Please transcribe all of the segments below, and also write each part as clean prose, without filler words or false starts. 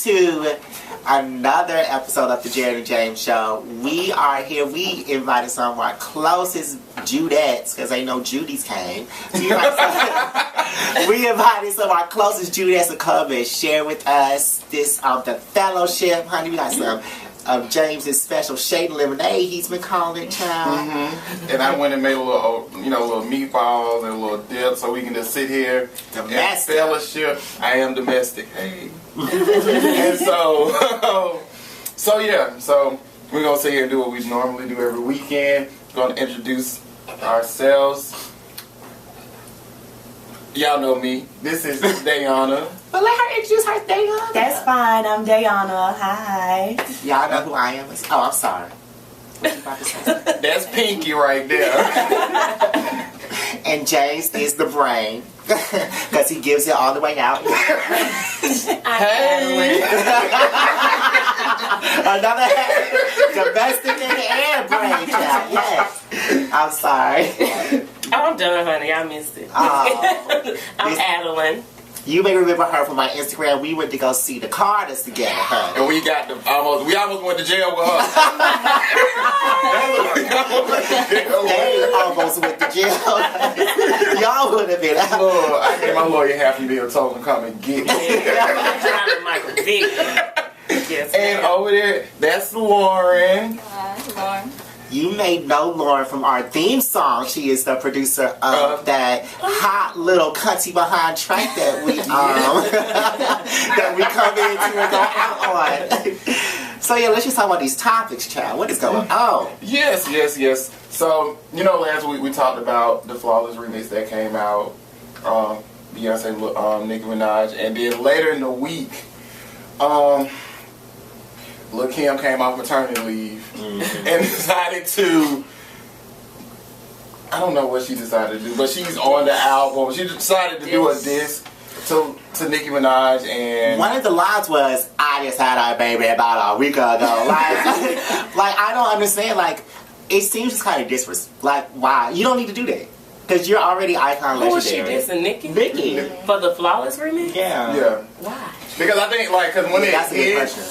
to another episode of the Jared and James Show. We are here. We invited some of our closest Judettes, because ain't no Judies came. We invited some of our closest Judettes to come and share with us this the fellowship. Honey, we got some of James's special shade and lemonade he's been calling it, child. Mm-hmm. And I went and made a little, little meatballs and a little dip so we can just sit here and fellowship. I am domestic. Hey. And so we're going to sit here and do what we normally do every weekend. We're going to introduce ourselves. Y'all know me. This is Dayana. But let her introduce her, Dayana. That's fine. I'm Dayana. Hi. Y'all know who I am? Oh, I'm sorry. What you about to say? That's Pinky right there. And James is the brain. Because he gives it all the way out. Hey! Another domestic and brain child. Yes. I'm sorry. I'm done, honey. I missed it. I'm Adeline. You may remember her from my Instagram. We went to go see the Carters together, honey. And we almost went to jail with her. They almost went to jail. Y'all would have been out. Look, I gave my lawyer half a million, told him to come and get me. Yes, and over there, that's Lauren. Hi, Lauren. You may know Lauren from our theme song. She is the producer of that hot little cunty behind track that we that we come into and go out on. So yeah, let's just talk about these topics, child. What is going on? Yes. So, last week we talked about the Flawless remix that came out. Beyonce, Nicki Minaj, and then later in the week, Lil' Kim came off maternity leave and decided to, I don't know what she decided to do, but she's on the album. She decided to do a diss to Nicki Minaj, and one of the lines was, "I just had our baby about a week ago." Like I don't understand. Like, it seems just kind of disrespectful. Like, why? You don't need to do that. Because you're already icon legendary. Who was she dissing? Nicki? Nicki. For the Flawless remix? Yeah. Why? Because I think, because when that's a good question.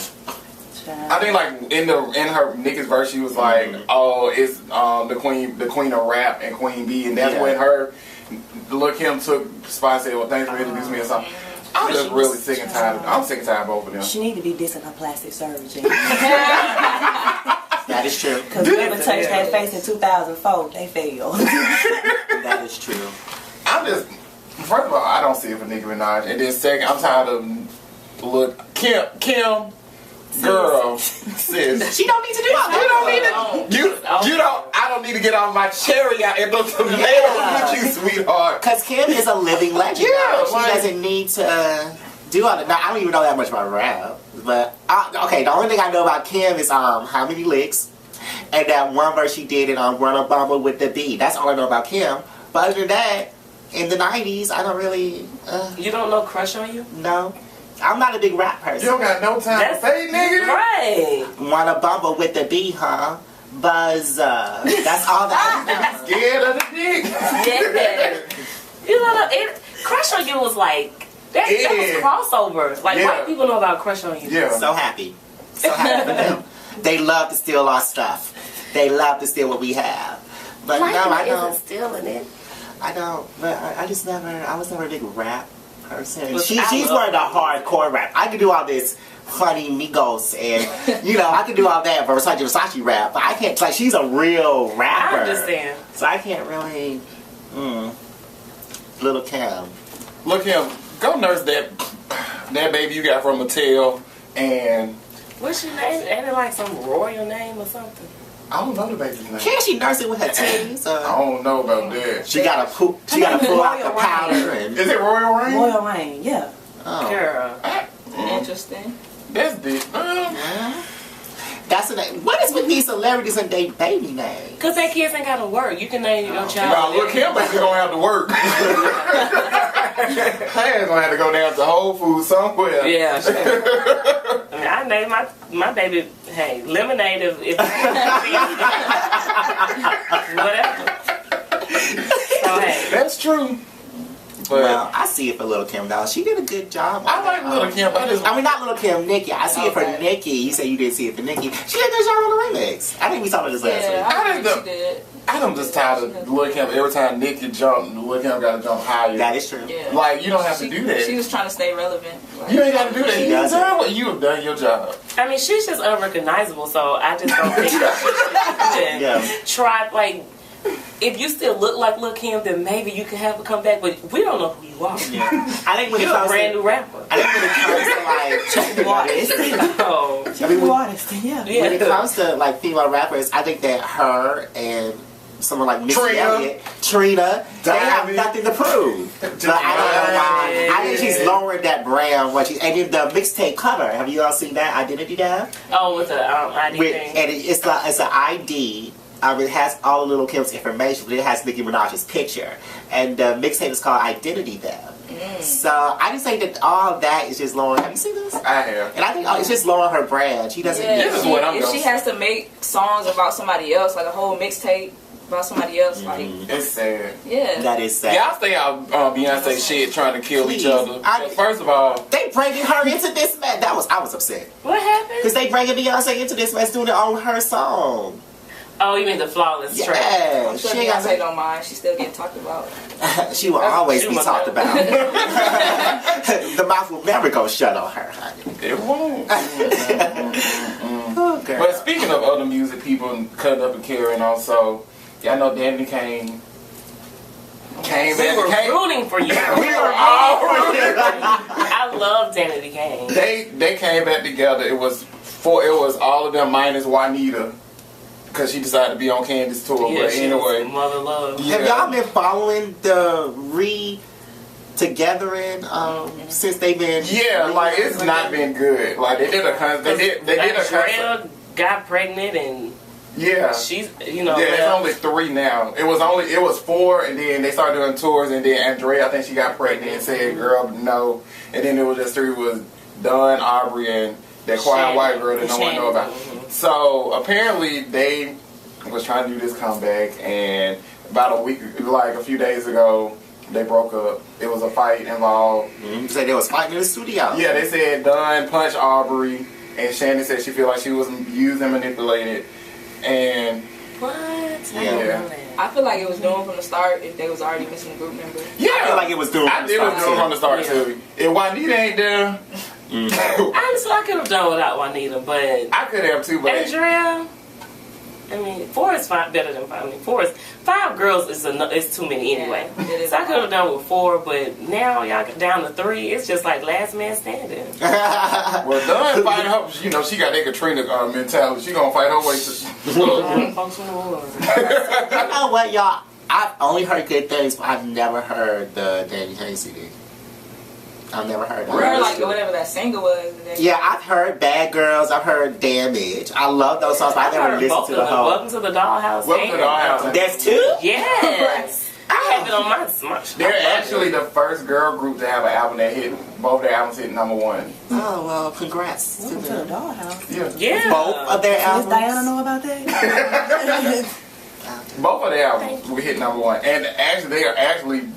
I think in her Nicki's verse she was like, "Oh, it's the queen of rap and Queen Bee," and that's when her Lil' Kim took spot and said, "Well, thanks for introducing me," or something. I'm just really sick and tired. I'm sick and tired of both of them. She need to be dissing her plastic surgery. That is true. Because whoever touched that face in 2004, they failed. That is true. First of all, I don't see it for Nicki Minaj, and then second, I'm tired of Kim. Girl, sis. She don't need to do all that. I don't need to get off my cherry out and go to the with you, sweetheart. Because Kim is a living legend. Yeah, she doesn't need to do all that. Now, I don't even know that much about rap. But, the only thing I know about Kim is How Many Licks, and that one verse she did in Run a Bumble with the B. That's all I know about Kim. But other than that, in the 90s, I don't really... You don't know Crush on You? No. I'm not a big rap person. You don't got no time to say, nigga. Right. Wanna bumble with the B, huh? Buzz. That's all that I know. Scared of the dick. Yeah. Crush on You was like, that was crossover. Like, white people know about Crush on You. Yeah. So happy for them. They love to steal our stuff. They love to steal what we have. But no, I don't. Isn't stealing it. I don't. But I was never a big rap person. She's I more of the hardcore rap. I could do all this funny Migos and I could do all that Versace rap, but I can't. Like, she's a real rapper. I understand. So I can't really. Little Kim. Look him. Go nurse that baby you got from Mattel and. What's your name? Ain't it like some royal name or something? I don't know the baby's name. Can't she nurse it with her titties? I don't know about that. She gotta pull out the powder and. Is it Royal Rain? Royal Rain, yeah. Oh. Girl. Interesting. That's deep. That's the name. What is with these celebrities and their baby names? Because their kids ain't got to work. You can name your Now child. look him, but he's gonna have to work. Hands gonna have to go down to Whole Foods somewhere. Yeah, sure. I mean, I named my baby, hey, Lemonade if whatever. So hey. That's true. But well, I see it for Lil' Kim though. She did a good job. I like Lil' Kim. I mean, not Lil' Kim, Nicki. I see it for Nicki. You say you didn't see it for Nicki. She did a good job on the remix. I think we saw this last week. I'm just tired of Lil' Kim. Every time Nicki jump, Lil' Kim got to jump higher. That is true. Yeah. Like, you don't have to do that. She was trying to stay relevant. Like, you ain't got to do that. You have done your job. I mean, she's just unrecognizable, so I just don't think that she should try, like, if you still look like Lil' Kim, then maybe you can have her come back, but we don't know who you are. Yeah. I think when You're a brand new rapper. I think when it comes to like artist. I mean, when it comes to like female rappers, I think that her and someone like Missy Elliott, Trina, they have nothing to prove. But I don't know why. I think she's lowered that brand. And then the mixtape cover. Have you all seen that Identity Dab? Oh, with the ID thing. And it's an ID. It has all Lil' Kim's information, but it has Nicki Minaj's picture. And the mixtape is called Identity Theft. So I just think that all that is just lowering. Have you seen this? I have. And I think it's just lowering her brand. She doesn't. If she has to make songs about somebody else, like a whole mixtape about somebody else, like it's sad. Yeah, that is sad. Y'all stay out Beyonce shit trying to kill each other. First of all, they bringing her into this mess. I was upset. What happened? Because they bringing Beyonce into this mess doing it on her song. Oh, you mean the flawless track? Yeah, I'm sure Beyonce don't mind. She's still getting talked about. She will always be talked about. The mouth will never go shut on her, honey. It won't. Okay. But speaking of other music people cut up and carrying also, y'all know Danny came back. We were rooting for you. We were all rooting. I love Danny Kane. They came back together. It was all of them minus Juanita. Because she decided to be on Candace's tour, yeah, but anyway. Mother love. Yeah. Have y'all been following the togethering since they've been? Yeah, like it's not been good. Like they did a concert. Got pregnant and she's there's only 3 now. It was 4 and then they started doing tours and then Andrea, I think she got pregnant and said girl no, and then it was just 3 was Dawn, Aubrey, and that quiet white girl that no one know about. So apparently they was trying to do this comeback, and about a few days ago, they broke up. It was a fight involved. You said they was fighting in the studio. Yeah, they said Dunn punched Aubrey, and Shannon said she feel like she was used and manipulated. And what? Yeah. I feel like it was doomed from the start if they was already missing a group member. Yeah, I feel like it was doomed. From the start too. If Juanita ain't there. Honestly, I could have done without Juanita, but I could have too. But Andrea, I mean, 4 is better than 5. I mean, 5 girls is too many anyway. Yeah, so I could have done with 4, but now y'all down to 3. It's just like last man standing. Well, Dunn fighting her. You know, she got that Katrina mentality. She gonna fight her way to. You know what, y'all? I've only heard good things, but I've never heard the Danny Kane CD. I've never heard that. Or like whatever that single was. Yeah, I've heard Bad Girls. I've heard Damage. I love those songs, but I never listened to the whole. Welcome to the Dollhouse. Welcome to the Dollhouse. There's 2? Yes. I have it on my smart. They're actually the first girl group to have an album that hit. Both their albums hit #1. Oh, well, congrats to Welcome to the Dollhouse. Yeah. Both of their albums. Does Diana know about that? Both of their albums we hit #1, and actually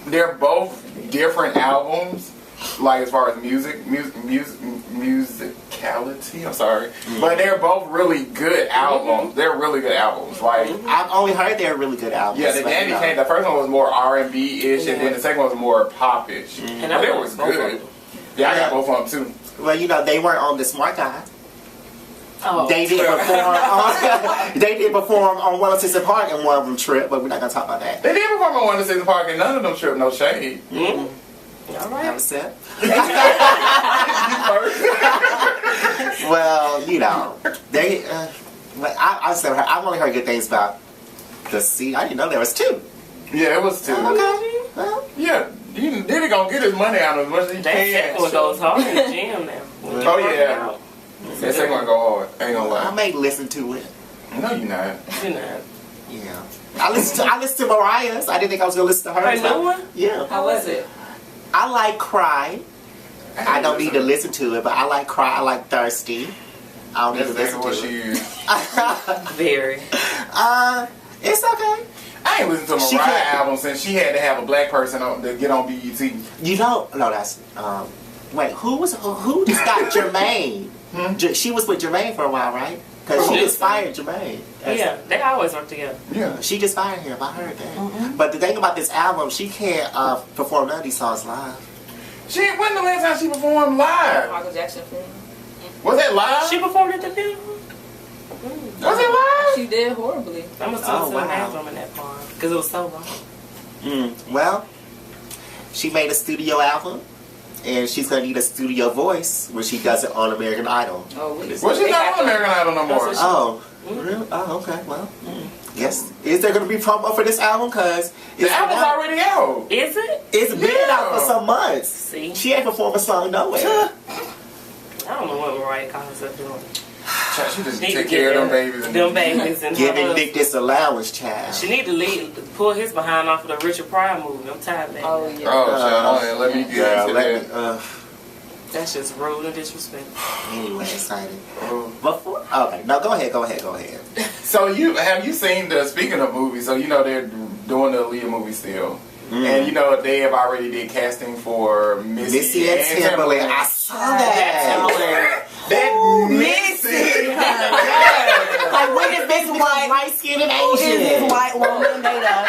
they're both different albums. Like as far as musicality, I'm sorry, but they're both really good albums. They're really good albums. Like I've only heard they're really good albums. yeah, the Danny Kane. The first one was more R&B ish, and then the second one was more pop-ish. And but it was good. Yeah, I got both of them too. Well, you know they weren't on the Smart Guy. Oh. They did perform on 106 and Park and one of them tripped, but we're not gonna talk about that. They did perform on 106 and Park, and none of them tripped. No shade. All right. That was it. Well, you know, they. I've only heard good things about the C. I didn't know there was 2. Yeah, it was 2. Okay. Well, yeah, Diddy gonna get his money out of as much as he That can. second one goes hard in the gym now. Oh yeah. That second one go hard. Ain't gonna lie. I may listen to it. No, you're not. You're not. Yeah. I listened to Mariah's. I didn't think I was gonna listen to her. Her new one? Yeah. How was it? I like Cry. I don't need to listen to it, but I like Cry. I like Thirsty. I don't need to listen to what it. she used. Very. It's okay. I I ain't listened to Mariah album since she had to have a black person to get on BET. You know, no, that's wait, who just got Jermaine? She was with Jermaine for a while, right? Because she just fired Jermaine. Yeah, they always work together. Yeah, she just fired him. I heard that. But the thing about this album, she can't perform none of these songs live. When the last time she performed live? Michael Jackson film. Was that live? She performed at the funeral. Was it live? She did horribly. I must have the bathroom in that part because it was so long. Well, she made a studio album, and she's gonna need a studio voice when she does it on American Idol. Oh, well, she's not on American Idol no more. Oh, really? Oh, okay. Well, yes. Is there gonna be promo for this album? Cause the album's already out. Is it? It's been out for some months. See, she ain't performed a song nowhere. I don't know what Mariah Carey's up doing. She just take care of them babies. And giving Nick this allowance, child. She need to pull his behind off of the Richard Pryor movie. I'm tired of that. Oh yeah. Child, let me get into that. That's just rude and disrespectful. Anyway, excited. Okay, no, go ahead. So have you seen speaking of movies, so you know they're doing the Aaliyah movie still. And you know they have already did casting for Missy and Timberlake. I saw that. That Missy. Like when is Missy white skinned and Asian? This white woman made up.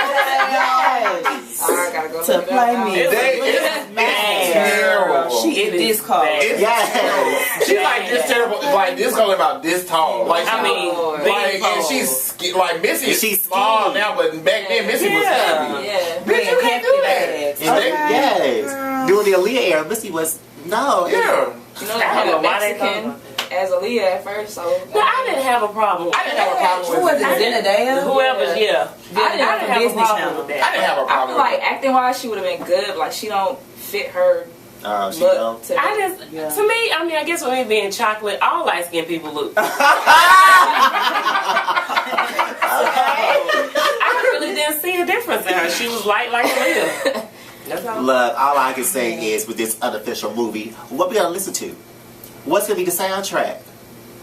Yes. I gotta go To play me. It's terrible. She is this cold. Yes. She's like this terrible. Like this girl about this tall. Like I mean, and she's like Missy. She's small now, but back then Missy was heavy. Yeah. Bitch, you can't do that. Yes. Doing the Aaliyah era, Missy was no. Yeah. You know, I they don't know had a why they Mexican as Aaliyah at first, so. No, I didn't have a problem. I didn't have a problem with Who was it? Zendaya? Whoever, yeah. I didn't have a Disney problem Channel. with I that. didn't have a I problem. feel like acting wise, she would have been good. But like she don't fit her She look. don't. To To me, I mean, I guess with me being chocolate, all light skinned people look. I really didn't see a difference in her. She was light like Aaliyah. That's all. Look, all I can say is with this unofficial movie, what we gonna listen to? What's gonna be the soundtrack?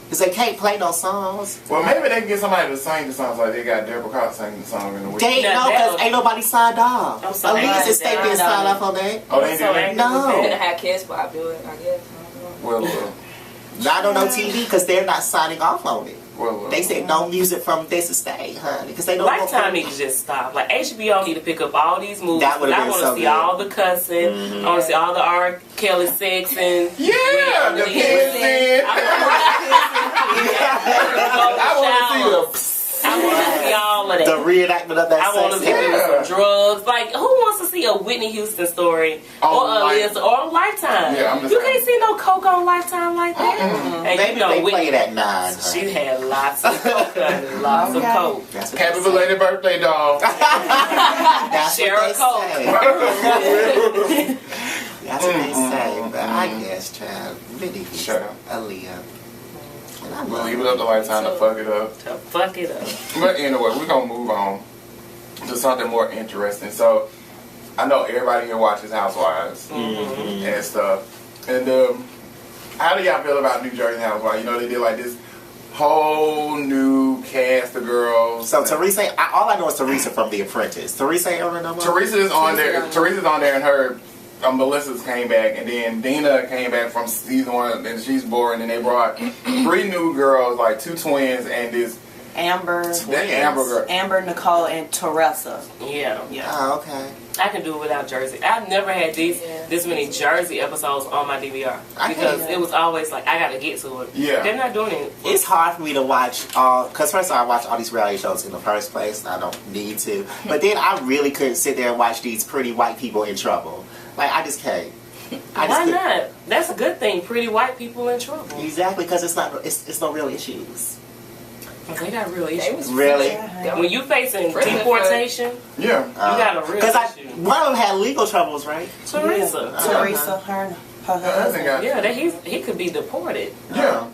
Because they can't play no songs. Well, maybe they can get somebody to sing the songs like they got Deborah Cox singing the song in the week. They no, because ain't nobody signed off. I'm sorry. At least it's they been signed off on that. Oh, they did that? No. They didn't have kids, but I do it. I guess. Well. Not on no TV because they're not signing off on it. Well. They said no music from this estate, honey, because they don't. Lifetime need to just stop. Like HBO need to pick up all these movies. That would've I been want so to see good. all the cussing. I want to see all the R. Kelly sex and Yeah, the kissing. I want to see all of that. The reenactment of that. I want to see Yeah. some drugs. Like, who wants to see a Whitney Houston story or a Lifetime? Yeah, I'm just you saying. can't see no Coke on Lifetime like that. And Maybe you know, they Whitney, play it at 9. she had lots of Coke, honey, lots of Coke. That's what Happy they say. belated birthday, dog. That's Share a what Coke. they say. That's what they say. But I guess, child, really, Shut up. Aaliyah. And I We'll love leave it up to Lifetime to fuck it up. To fuck it up. But anyway, we're going to move on to something more interesting. So, I know everybody here watches Housewives and stuff. And how do y'all feel about New Jersey Housewives? You know, they did like this whole new cast of girls. So Teresa, all I know is Teresa from The Apprentice. Teresa ain't on no more? Teresa's on there. Teresa's on there, and her Melissa's came back, and then Dina came back from season 1, and she's boring. And they brought 3 new girls, like 2 twins, and this Amber, Amber girl. Amber, Nicole, and Teresa. Yeah. Oh, okay. I can do it without Jersey. I've never had this many Jersey episodes on my DVR because it was always like I gotta get to it. Yeah. They're not doing it. It's hard for me to watch because first of all, I watch all these reality shows in the first place. I don't need to. But then I really couldn't sit there and watch these pretty white people in trouble. Like, I just can't. Why not? That's a good thing. Pretty white people in trouble. Exactly, because it's no real issues. They got real issues. Really? When you facing deportation, Yeah. you got a real Because issue. one of them had legal troubles, right? Teresa. Teresa, her husband. Yeah, he could be deported. Yeah.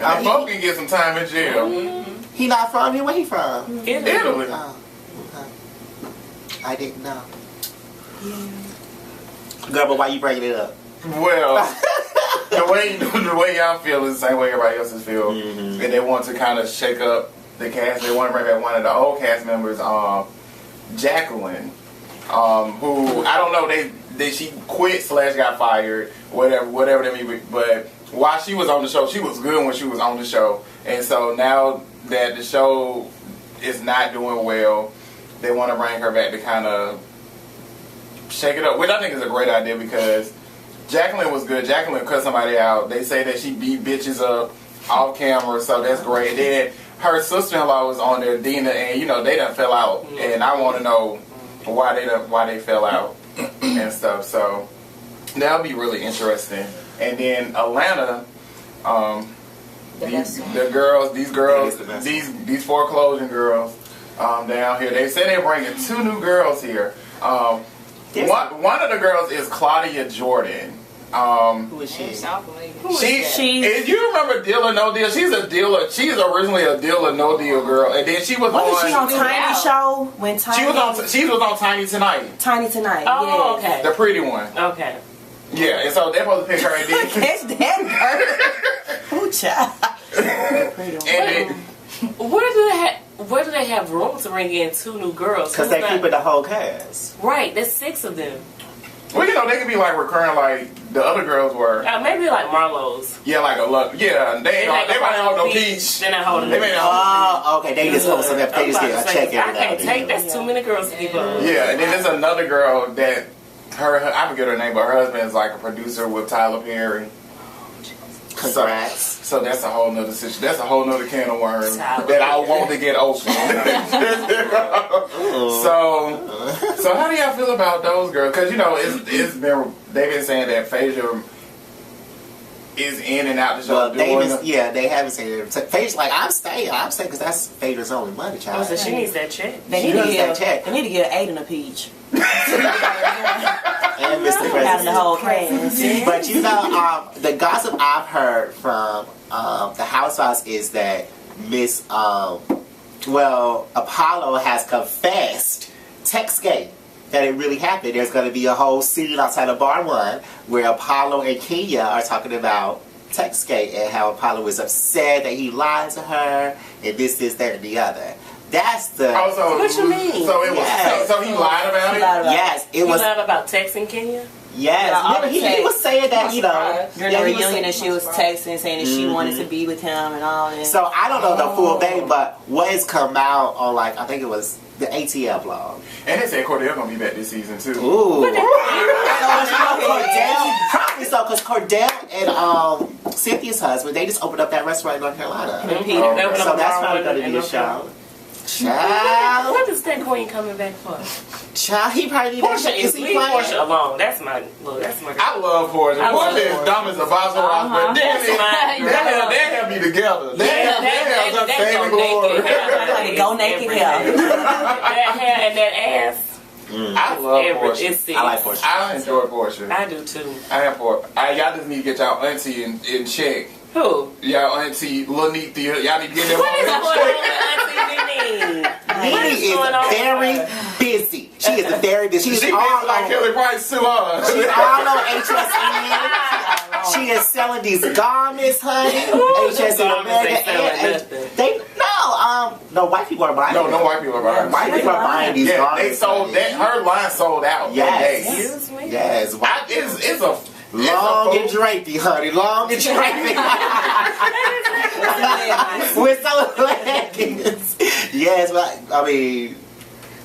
And both can get some time in jail. He not from here? Where he from? Italy. Oh, okay. I didn't know. Girl, but why you bringing it up? Well, the way y'all feel is the same way everybody else feel, and they want to kind of shake up the cast. They want to bring back one of the old cast members, Jacqueline, who I don't know, she quit / got fired, whatever that means. But while she was on the show, she was good when she was on the show, and so now that the show is not doing well, they want to bring her back to kind of shake it up, which I think is a great idea because Jacqueline was good. Jacqueline cut somebody out. They say that she beat bitches up off camera, so that's great. Then her sister-in-law was on there, Dina, and they done fell out, and I want to know why they fell out and stuff. So that'll be really interesting. And then Atlanta, these foreclosing girls down here. They say they're bringing 2 new girls here. One of the girls is Claudia Jordan. Who is she? You remember Deal or No Deal? She's a dealer. She's originally a Deal or No Deal girl, and then she was Was she on Tiny Show? When Tiny she was on Tiny Tonight. Tiny Tonight. Oh, yeah. okay. The pretty one. Okay. Yeah, and so they're supposed to pick her and then Catch that girl. Ooh, child. and Where do they have room to bring in 2 new girls? Because they keep it the whole cast. Right, there's 6 of them. well, they could be like recurring like the other girls were. Maybe like Marlowe's. Yeah, like a lot. Yeah, they might not hold no peach. They're not holding They may not hold Oh, okay. They just hold something. They just get a check every I now can't and take then. that's too many girls to keep up. Yeah, and then there's another girl that I forget her name, but her husband is like a producer with Tyler Perry. Congrats. So that's a whole nother situation. That's a whole nother can of worms that I want to get open. So how do y'all feel about those girls? Because they've been saying that Phaedra is in and out the show. Well, they haven't said it. Phaedra's like, I'm staying because that's Phaedra's only money, child. So she needs that check. They need to get an 8 and a peach. And Mr. Having President. the whole cast. But the gossip I've heard from the Housewives is that Apollo has confessed Textgate, that it really happened. There's going to be a whole scene outside of Bar 1 where Apollo and Kenya are talking about Textgate and how Apollo was upset that he lied to her and this, that, and the other. That's the... What you mean? So it was. Yes. So he lied about it. Yes, it was. He lied about texting Kenya? Yes, remember, he was saying that, During the reunion, and she was texting saying that she wanted to be with him and all that. So I don't know the full thing, but what has come out on, I think it was the ATL blog. And they said Cordell gonna be back this season too. Ooh. Cordell, probably so, because Cordell and Cynthia's husband, they just opened up that restaurant in North Carolina. So that's probably going to be the show. Child. What is that queen coming back for? Child, he probably need Portia that. is leave Portia alone. That's my girl. I love Portia. Portia is dumb as a box of rocks, but they have to be together. They have some saving glory. Go naked hair. That hair and that ass. I love Portia. I like Portia. I enjoy Portia. I do too. I am Portia. Y'all just need to get y'all auntie in check. Who? Y'all auntie Lanithia. Y'all need to get them What is on going check. on with Auntie Nene? Nene is very busy. She is very busy. She all like Kelly Price too, huh? She's all on HSN. She is selling these garments, honey. HSN America. No, white people are buying them. No white people are buying. White people are buying these garments. They sold that. Her line sold out. Yes. Excuse me? Yes. It's a long and drapey, honey. Long and drapey. With some leggings. Yes, but I mean,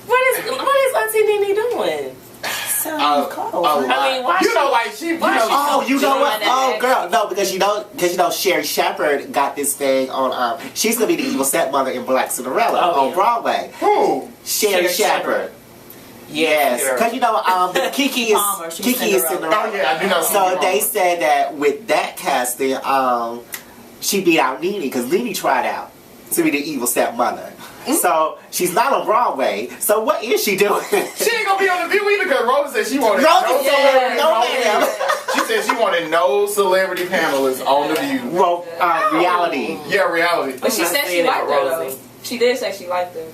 What is Auntie Nene doing? Sounds cold. I mean, why you she? know, like she. you know what? Oh, girl, no, because Sherry Shepherd got this thing on. She's gonna be the evil stepmother in Black Cinderella on Broadway. Who? Sherry Shepherd. Yes, because Kiki is Cinderella. Oh yeah, I do know. So they said that with that casting, she beat out Nene because Nene tried out to be the evil stepmother. So she's not on Broadway. So what is she doing? She ain't gonna be on The View either because Rosa said she wanted She said she wanted no celebrity panelists on The View. Well, reality. Yeah, reality. But she said she liked her though. She did say she liked her,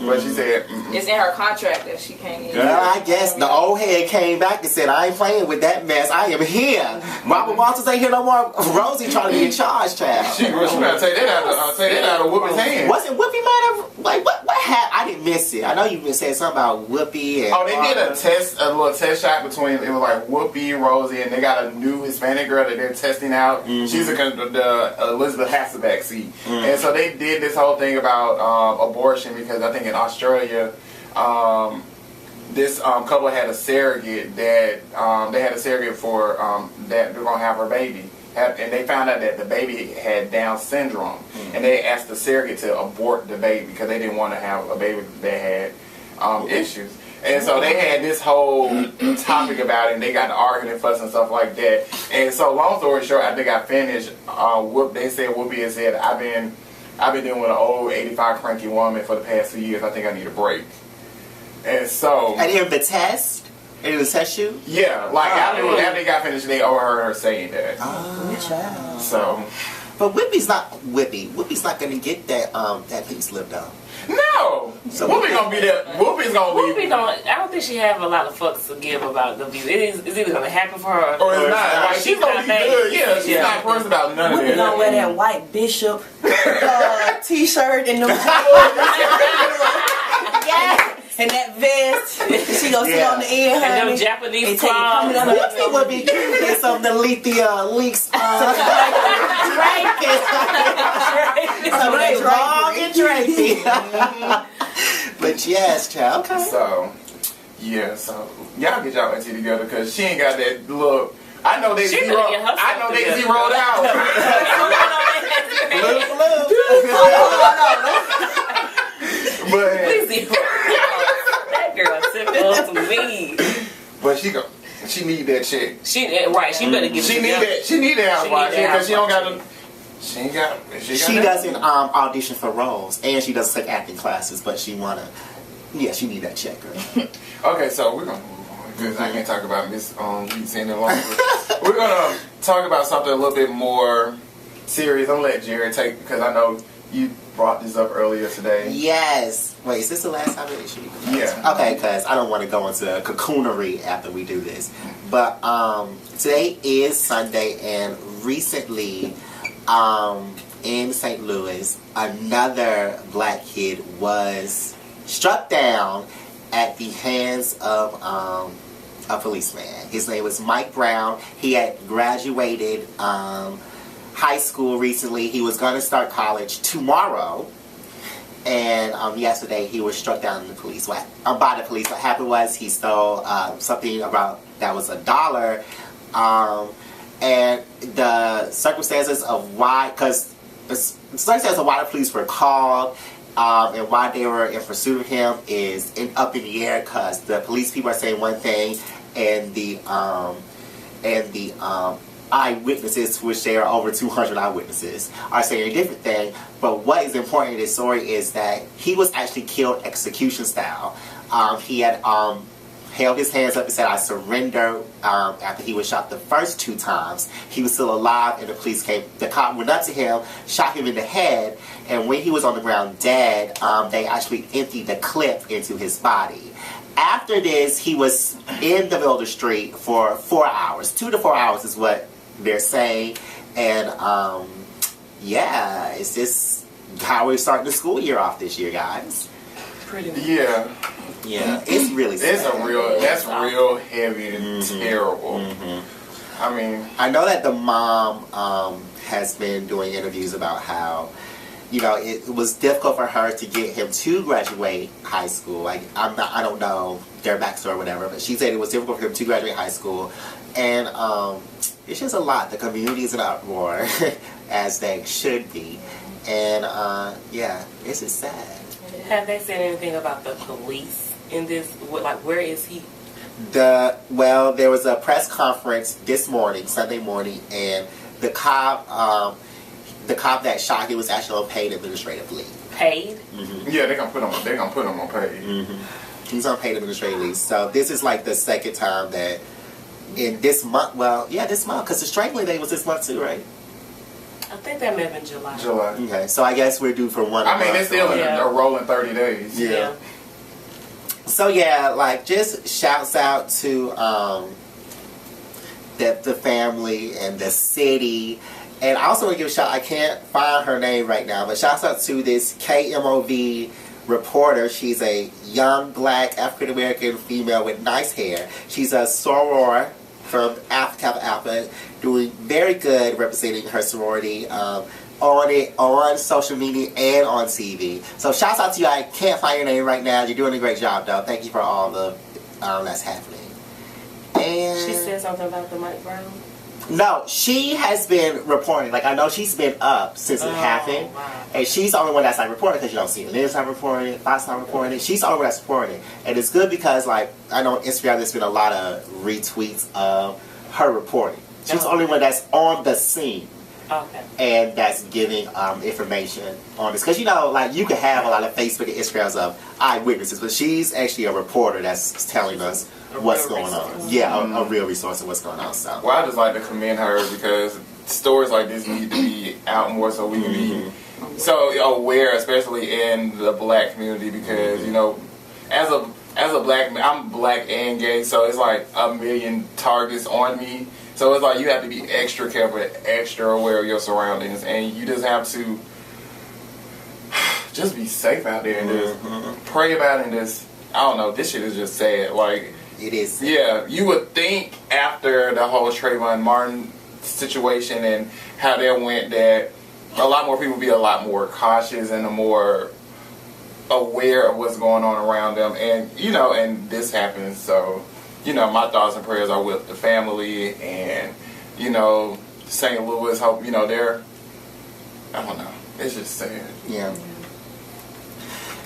but she said it's in her contract that she can't. Girl, I guess the old head came back and said, I ain't playing with that mess. I am here. Robert Walters ain't here no more. Rosie trying to be in charge, child. She better take that out of Whoopi's hand. Wasn't Whoopi mad at, what happened? I didn't miss it. I know you've been saying something about Whoopi and... Oh, they did a little test shot between, it was like Whoopi, Rosie, and they got a new Hispanic girl that they're testing out. She's the Elizabeth Hasselbeck seat. And so they did this whole thing about abortion because I think in Australia, this couple had a surrogate that they had a surrogate for that they're gonna have her baby, and they found out that the baby had Down syndrome, and they asked the surrogate to abort the baby because they didn't want to have a baby that had issues. And so they had this whole topic about it, and they got to arguing and fuss and stuff like that. And so long story short, after they got finished, they said Whoopi had said, I've been dealing with an old 85 cranky woman for the past 2 years. I think I need a break. And so... And in the test? In the test shoot? Yeah, like after they got finished, they overheard her saying that. Oh, child. So... But Whoopi's not going to get that piece lived up. No! So Whoopi gonna be there. Whoopi's gonna be... Whoopi don't... I don't think she have a lot of fucks to give about the view. It's either gonna happen for her or it's not. Like, she's gonna be good. Yeah, she's not first about none of that. Whoopi gonna wear that white bishop t-shirt and them yeah. And that vest, she gonna sit on the end, honey. And them Japanese clothes. Whoopi would be cute in some of the leaks. Long and drapey. But yes, child. Okay. So, yeah, so y'all get y'all auntie together because she ain't got that look. I know they zeroed out. But that girl simple to me. But she need that check. She better give She need that housewife because she don't got them. She doesn't audition for roles, and she doesn't take acting classes, but she she need that check, girl. Okay, so we're gonna move on because I can't talk about Miss Weeks any longer. We're gonna talk about something a little bit more serious. I'm gonna let Jared take because I know you brought this up earlier today. Yes. Wait, is this the last time that she? Yeah. Okay, because I don't want to go into cocoonery after we do this, but today is Sunday, and recently. In St. Louis, another black kid was struck down at the hands of a policeman. His name was Mike Brown. He had graduated high school recently. He was going to start college tomorrow. And yesterday he was struck down by the police. What happened was he stole something that was $1. And the circumstances of why the police were called and why they were in pursuit of him is up in the air because the police people are saying one thing and the eyewitnesses, which there are over 200 eyewitnesses, are saying a different thing. But what is important in this story is that he was actually killed execution style. He had held his hands up and said, I surrender, after he was shot the first 2 times. He was still alive, and the cop went up to him, shot him in the head, and when he was on the ground dead, they actually emptied the clip into his body. After this, he was in the middle of the street for 4 hours. 2 to 4 hours is what they're saying, and it's just how we're starting the school year off this year, guys. Pretty much. Yeah, it's really sad. That's real heavy and terrible. I mean, I know that the mom has been doing interviews about how, it was difficult for her to get him to graduate high school. Like, I don't know their backstory or whatever, but she said it was difficult for him to graduate high school. And it's just a lot. The community is in uproar, as they should be. And, it's just sad. Have they said anything about the police in this? Like, where is he? There was a press conference this morning, Sunday morning, and the cop that shot him was actually on paid administrative leave. Paid? Mm-hmm. Yeah, they're gonna put him on paid. Mm-hmm. He's on paid administrative leave. So this is like the second time that in this month. This month, because the strangling day was this month too, right? I think that may have been July. Okay, so I guess we're due for one. I mean, it's still a rolling 30 days. Yeah. So just shouts out to the family and the city, and I also want to give a shout. I can't find her name right now, but shouts out to this KMOV reporter. She's a young, black, African-American female with nice hair. She's a soror from Alpha Alpha, doing very good representing her sorority on social media and on TV. So shouts out to you. I can't find your name right now. You're doing a great job, though. Thank you for all the that's happening. And she said something about the Mike Brown. No, she has been reporting. Like, I know she's been up since it happened. Wow. And she's the only one that's, like, reporting because you don't see Lynn's not reporting it, Fox not reporting it. She's the only one that's reporting it. And it's good because, like, I know on Instagram there's been a lot of retweets of her reporting. She's the only one that's on the scene. Okay. And that's giving information on this. Because, you know, like, you can have a lot of Facebook and Instagrams of eyewitnesses, but she's actually a reporter that's telling us what's going on. Yeah, a real resource of what's going on. So. Well, I just like to commend her because stories like this need to be out more so we can be so aware, especially in the black community, because, you know, as a black man, I'm black and gay, so it's like a million targets on me. So it's like you have to be extra careful, extra aware of your surroundings, and you just have to just be safe out there and just pray about it and just, I don't know, this shit is just sad. Like, it is. Yeah, you would think after the whole Trayvon Martin situation and how that went that a lot more people would be a lot more cautious and more aware of what's going on around them. And, you know, and this happens, so, you know, my thoughts and prayers are with the family and, you know, St. Louis, hope, you know, they're, I don't know, it's just sad. Yeah.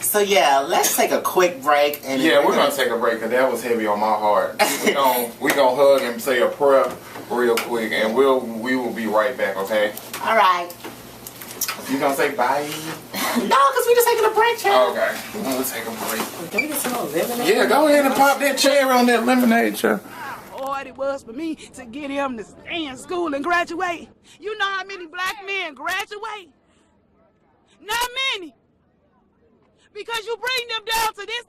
So yeah, let's take a quick break. And yeah, we're gonna take a break because that was heavy on my heart. we gonna hug and say a prayer real quick, and we will be right back. Okay. All right. You gonna say bye? No, because we're just taking a break, child. Okay. We're gonna take a break. Can we get some more lemonade? Yeah, go ahead and pop that cherry on that lemonade, child. How hard it was for me to get him to stay in school and graduate. You know how many black men graduate? Not many. Because you bring them down to this